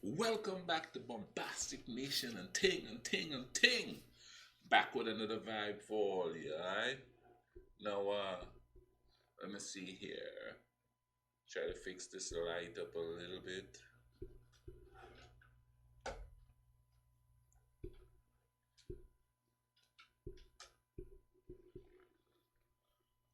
Welcome back to Bombastic Nation and Ting and Ting and Ting. Back with another vibe for all you, alright? Now, let me see here. Try to fix this light up a little bit.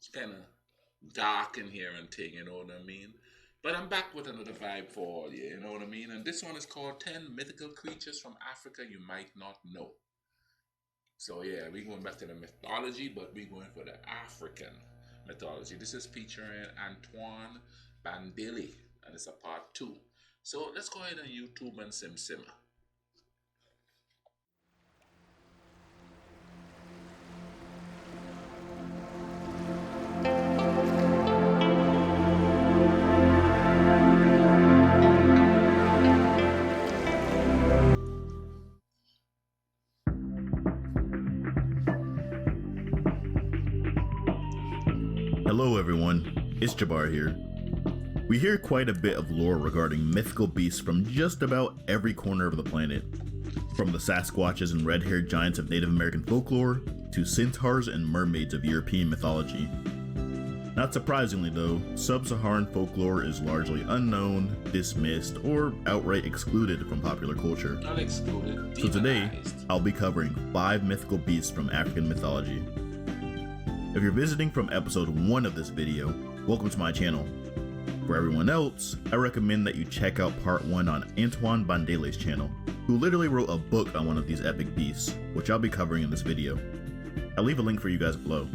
It's kind of dark in here and Ting, you know what I mean? But I'm back with another vibe for all you know what I mean? And this one is called 10 Mythical Creatures from Africa You Might Not Know. So yeah, we're going back to the mythology, but we're going for the African mythology. This is featuring Antoine Bandili, and it's a part 2. So let's go ahead and YouTube and sim. Hello everyone, it's Jabbar here. We hear quite a bit of lore regarding mythical beasts from just about every corner of the planet. From the Sasquatches and red-haired giants of Native American folklore, to centaurs and mermaids of European mythology. Not surprisingly though, sub-Saharan folklore is largely unknown, dismissed, or outright excluded from popular culture. Not excluded, So today, demonized. I'll be covering 5 mythical beasts from African mythology. If you're visiting from episode 1 of this video, welcome to my channel. For everyone else, I recommend that you check out part 1 on Antoine Bandele's channel, who literally wrote a book on one of these epic beasts, which I'll be covering in this video. I'll leave a link for you guys below.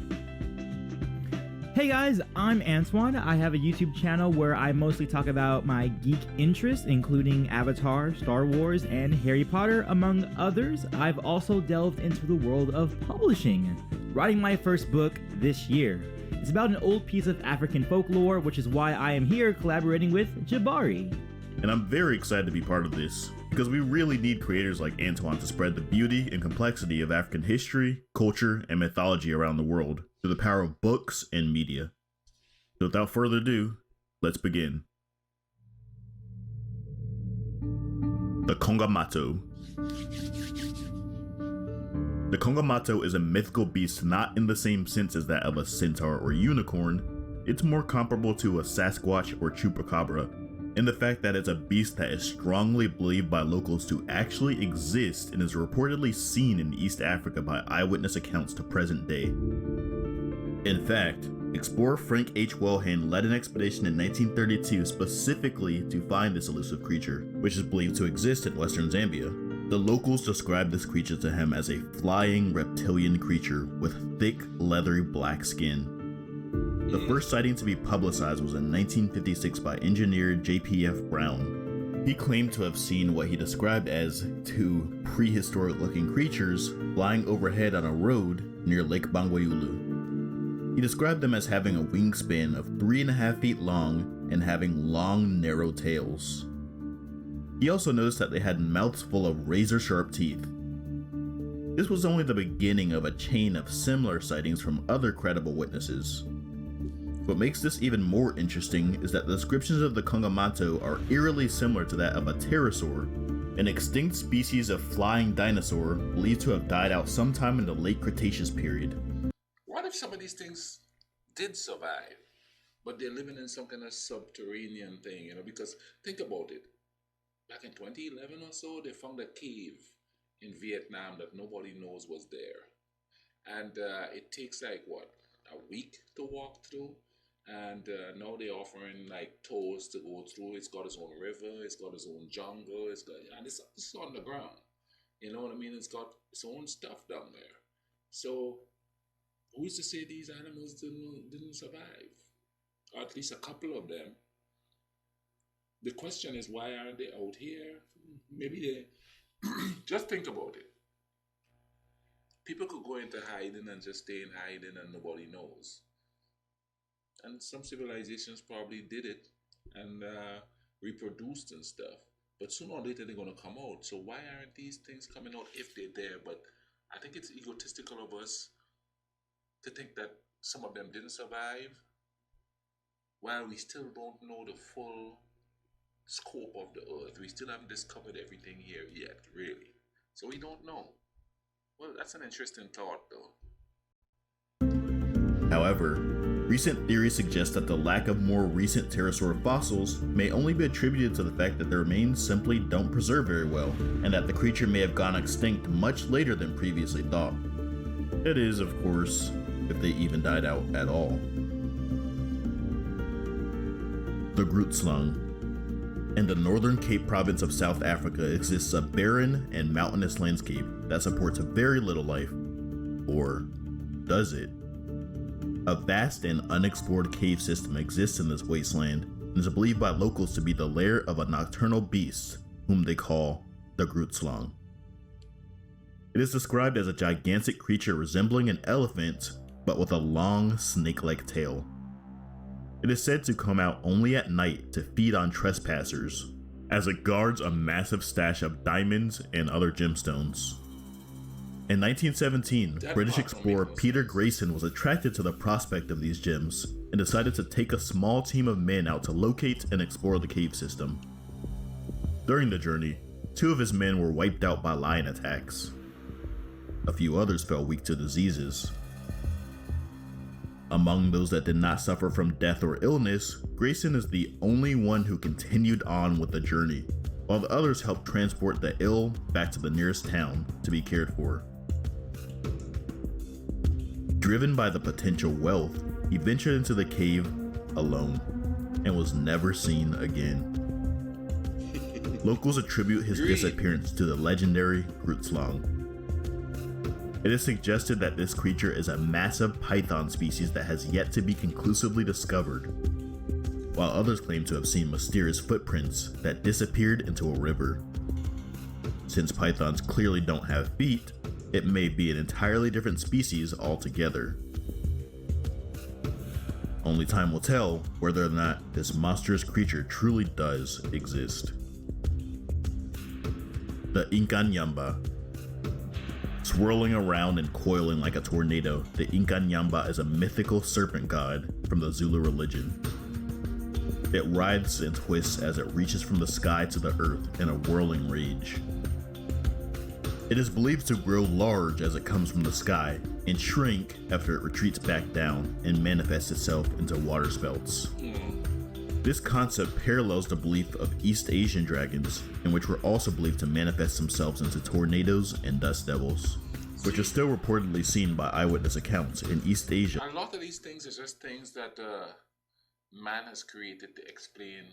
Hey guys, I'm Antoine. I have a YouTube channel where I mostly talk about my geek interests, including Avatar, Star Wars, and Harry Potter, among others. I've also delved into the world of publishing, writing my first book this year. It's about an old piece of African folklore, which is why I am here collaborating with Jabari. And I'm very excited to be part of this, because we really need creators like Antoine to spread the beauty and complexity of African history, culture, and mythology around the world through the power of books and media. So without further ado, let's begin. The Kongamato. The Kongamato is a mythical beast not in the same sense as that of a centaur or unicorn. It's more comparable to a Sasquatch or Chupacabra, in the fact that it's a beast that is strongly believed by locals to actually exist and is reportedly seen in East Africa by eyewitness accounts to present day. In fact, explorer Frank H. Wellhane led an expedition in 1932 specifically to find this elusive creature, which is believed to exist in western Zambia. The locals described this creature to him as a flying reptilian creature with thick, leathery black skin. The first sighting to be publicized was in 1956 by engineer J.P.F. Brown. He claimed to have seen what he described as 2 prehistoric-looking creatures flying overhead on a road near Lake Bangwayulu. He described them as having a wingspan of 3.5 feet long and having long, narrow tails. He also noticed that they had mouths full of razor-sharp teeth. This was only the beginning of a chain of similar sightings from other credible witnesses. What makes this even more interesting is that the descriptions of the Kongamato are eerily similar to that of a pterosaur, an extinct species of flying dinosaur believed to have died out sometime in the late Cretaceous period. What if some of these things did survive, but they're living in some kind of subterranean thing, because think about it. Back in 2011 or so, they found a cave in Vietnam that nobody knows was there. And it takes like, a week to walk through. And now they're offering like tours to go through. It's got its own river, it's got its own jungle, and it's underground. You know what I mean? It's got its own stuff down there. So who's to say these animals didn't survive? Or at least a couple of them. The question is, why aren't they out here? Maybe they... Just think about it. People could go into hiding and just stay in hiding and nobody knows. And some civilizations probably did it and reproduced and stuff. But sooner or later they're going to come out. So why aren't these things coming out if they're there? But I think it's egotistical of us to think that some of them didn't survive, while we still don't know the full scope of the earth. We still haven't discovered everything here yet, really. So we don't know. Well, that's an interesting thought, though. However, recent theories suggest that the lack of more recent pterosaur fossils may only be attributed to the fact that the remains simply don't preserve very well, and that the creature may have gone extinct much later than previously thought. That is, of course, if they even died out at all. The Groot Slave. In the northern Cape province of South Africa exists a barren and mountainous landscape that supports very little life. Or does it? A vast and unexplored cave system exists in this wasteland and is believed by locals to be the lair of a nocturnal beast whom they call the Groot Slave. It is described as a gigantic creature resembling an elephant but with a long snake-like tail. It is said to come out only at night to feed on trespassers, as it guards a massive stash of diamonds and other gemstones. In 1917, British explorer Peter Grayson was attracted to the prospect of these gems and decided to take a small team of men out to locate and explore the cave system. During the journey, 2 of his men were wiped out by lion attacks. A few others fell weak to diseases. Among those that did not suffer from death or illness, Grayson is the only one who continued on with the journey, while the others helped transport the ill back to the nearest town to be cared for. Driven by the potential wealth, he ventured into the cave alone and was never seen again. Locals attribute his disappearance to the legendary Groot Slave. It is suggested that this creature is a massive python species that has yet to be conclusively discovered, while others claim to have seen mysterious footprints that disappeared into a river. Since pythons clearly don't have feet, it may be an entirely different species altogether. Only time will tell whether or not this monstrous creature truly does exist. The Inkanyemba. Swirling around and coiling like a tornado, the Inkanyemba is a mythical serpent god from the Zulu religion. It writhes and twists as it reaches from the sky to the earth in a whirling rage. It is believed to grow large as it comes from the sky and shrink after it retreats back down and manifests itself into waterspouts. This concept parallels the belief of East Asian dragons, in which were also believed to manifest themselves into tornadoes and dust devils, which are still reportedly seen by eyewitness accounts in East Asia. A lot of these things are just things that man has created to explain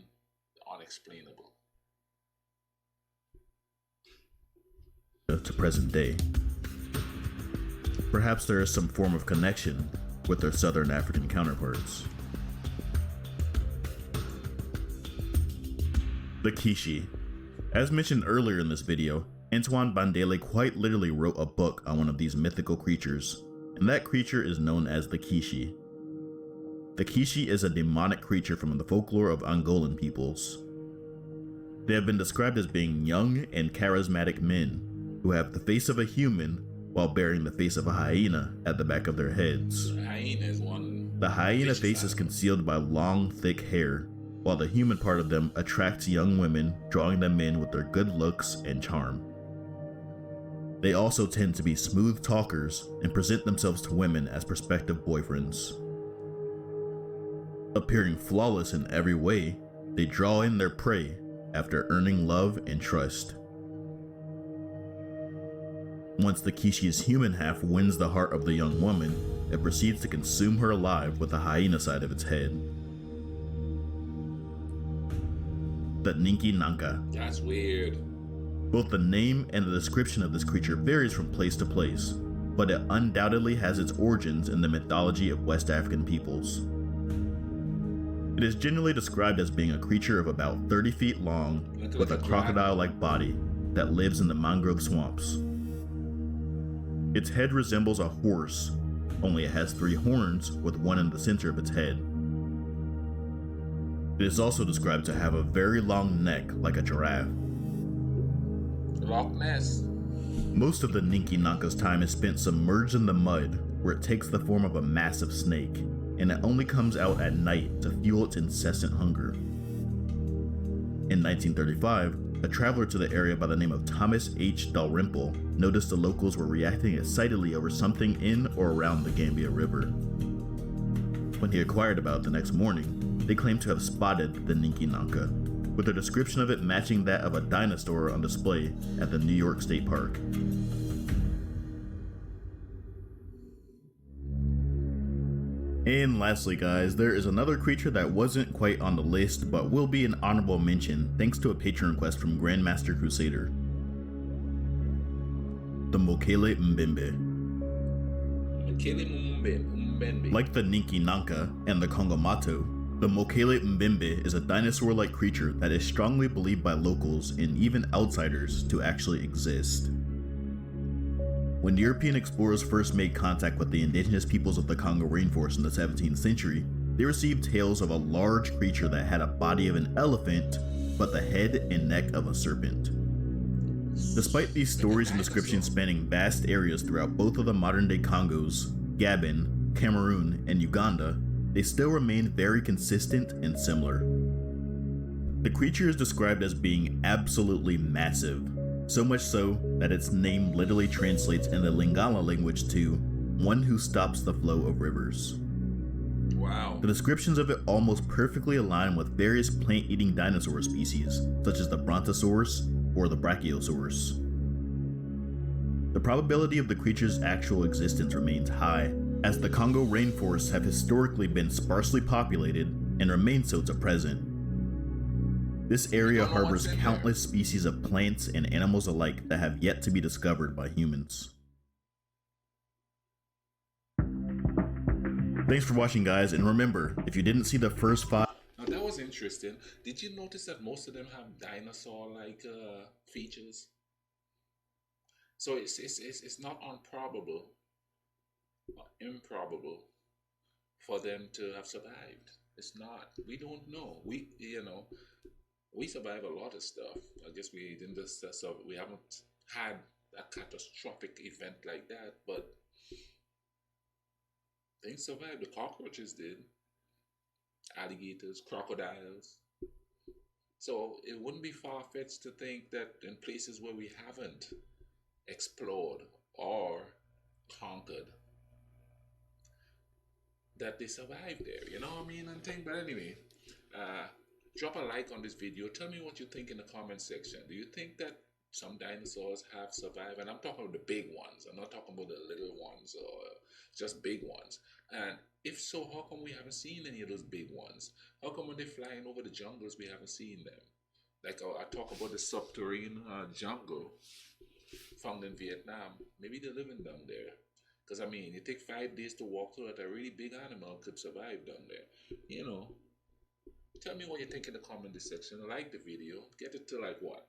the unexplainable. To present day. Perhaps there is some form of connection with their southern African counterparts. The Kishi. As mentioned earlier in this video, Antoine Bandele quite literally wrote a book on one of these mythical creatures, and that creature is known as the Kishi. The Kishi is a demonic creature from the folklore of Angolan peoples. They have been described as being young and charismatic men who have the face of a human while bearing the face of a hyena at the back of their heads. The hyena is one. The hyena face is concealed by long, thick hair, while the human part of them attracts young women, drawing them in with their good looks and charm. They also tend to be smooth talkers and present themselves to women as prospective boyfriends. Appearing flawless in every way, they draw in their prey after earning love and trust. Once the Kishi's human half wins the heart of the young woman, it proceeds to consume her alive with the hyena side of its head. The Ninkianka. That's weird. Both the name and the description of this creature varies from place to place, but it undoubtedly has its origins in the mythology of West African peoples. It is generally described as being a creature of about 30 feet long with a crocodile-like body that lives in the mangrove swamps. Its head resembles a horse, only it has 3 horns with one in the center of its head. It is also described to have a very long neck like a giraffe. Loch Ness. Most of the Ninkianka's time is spent submerged in the mud, where it takes the form of a massive snake, and it only comes out at night to fuel its incessant hunger. In 1935, a traveler to the area by the name of Thomas H. Dalrymple noticed the locals were reacting excitedly over something in or around the Gambia River. When he inquired about it the next morning, they claimed to have spotted the Ninkianka, with a description of it matching that of a dinosaur on display at the New York State Park. And lastly guys, there is another creature that wasn't quite on the list but will be an honorable mention thanks to a Patreon request from Grandmaster Crusader. The Mokele Mbembe. Like the Ninkianka and the Kongamato, the Mokele Mbembe is a dinosaur-like creature that is strongly believed by locals and even outsiders to actually exist. When European explorers first made contact with the indigenous peoples of the Congo rainforest in the 17th century, they received tales of a large creature that had a body of an elephant, but the head and neck of a serpent. Despite these stories and descriptions spanning vast areas throughout both of the modern-day Congos, Gabon, Cameroon, and Uganda, they still remain very consistent and similar. The creature is described as being absolutely massive, so much so that its name literally translates in the Lingala language to one who stops the flow of rivers. Wow. The descriptions of it almost perfectly align with various plant-eating dinosaur species, such as the Brontosaurus or the Brachiosaurus. The probability of the creature's actual existence remains high, as the Congo rainforests have historically been sparsely populated and remain so to present. This area harbors countless species of plants and animals alike that have yet to be discovered by humans. Thanks for watching guys, and remember, if you didn't see the first 5... Now that was interesting. Did you notice that most of them have dinosaur-like features? So it's not improbable for them to have survived. It's not. We don't know. We survive a lot of stuff. I guess we haven't had a catastrophic event like that, but things survived. The cockroaches did. Alligators, crocodiles. So it wouldn't be far-fetched to think that in places where we haven't explored or conquered, that they survived there. You know what I mean? And thing. But anyway, drop a like on this video. Tell me what you think in the comment section. Do you think that some dinosaurs have survived? And I'm talking about the big ones. I'm not talking about the little ones or just big ones. And if so, how come we haven't seen any of those big ones? How come when they're flying over the jungles, we haven't seen them? Like I talk about the subterranean jungle found in Vietnam. Maybe they're living down there. Because, I mean, it takes 5 days to walk through it. A really big animal could survive down there. You know. Tell me what you think in the comment section. Like the video. Get it to like what?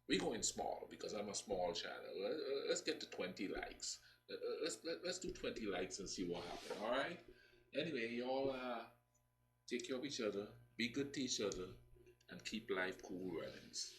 We're going small because I'm a small channel. Let's get to 20 likes. Let's do 20 likes and see what happens. Alright? Anyway, y'all take care of each other. Be good to each other. And keep life cool runnings.